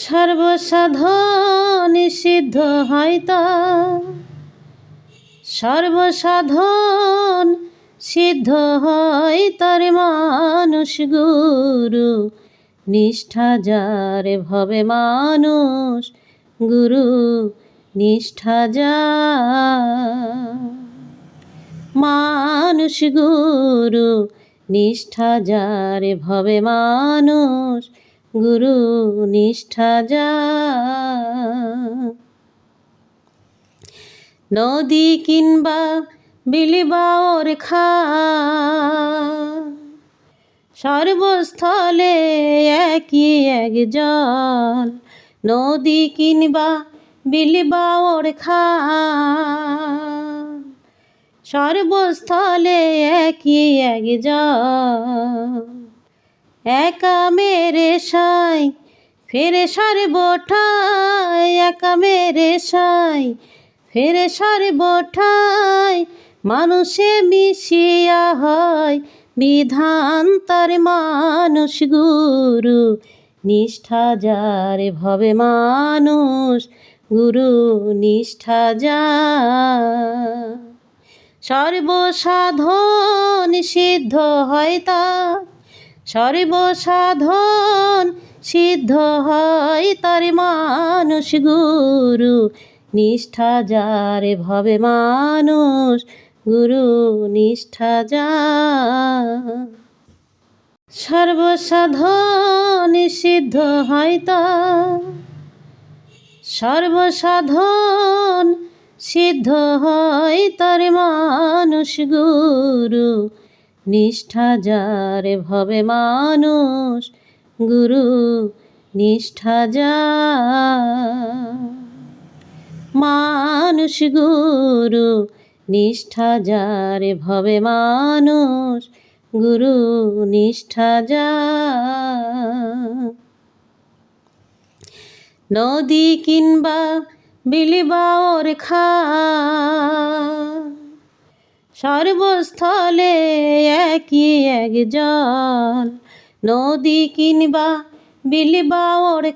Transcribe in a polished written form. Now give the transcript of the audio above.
সর্বসাধন সিদ্ধ হয় তার, সর্বসাধন সিদ্ধ হয় তার মানুষ গুরু নিষ্ঠা যার ভবে মানুষ গুরু নিষ্ঠা যার মানুষ গুরু নিষ্ঠা যার ভবে মানুষ গুরু নিষ্ঠা যার। নদী কিংবা বিল বা ওরখা সর্বস্থলে একই এক জল, নদী কিংবা বিল বা ওরখা সর্বস্থলে একই এক জল। একা মেরে সাই ফেরে সর্বঠাই, একা মেরে সাই ফেরে সর্বঠাই, মানুষে মিশিয়া হয় বিধান তার মানুষ গুরু নিষ্ঠা যার ভবে মানুষ গুরু নিষ্ঠা যার। সর্বসাধন সিদ্ধ হয় তার, সর্বসাধন সিদ্ধ হয় তার মানুষ গুরু নিষ্ঠা যার ভবে মানুষ গুরু নিষ্ঠা যার। সর্বসাধন সিদ্ধ হয় তার, সর্বসাধন সিদ্ধ হয় তার মানুষ গুরু নিষ্ঠা যার ভবে মানুষ গুরু নিষ্ঠা যার। মানুষ গুরু নিষ্ঠা যার ভবে মানুষ গুরু নিষ্ঠা যার। নদী কিংবা বিল বা ওরখা সর্বস্থলে একই এক জল, নদী কিংবা বিল বা ওরখা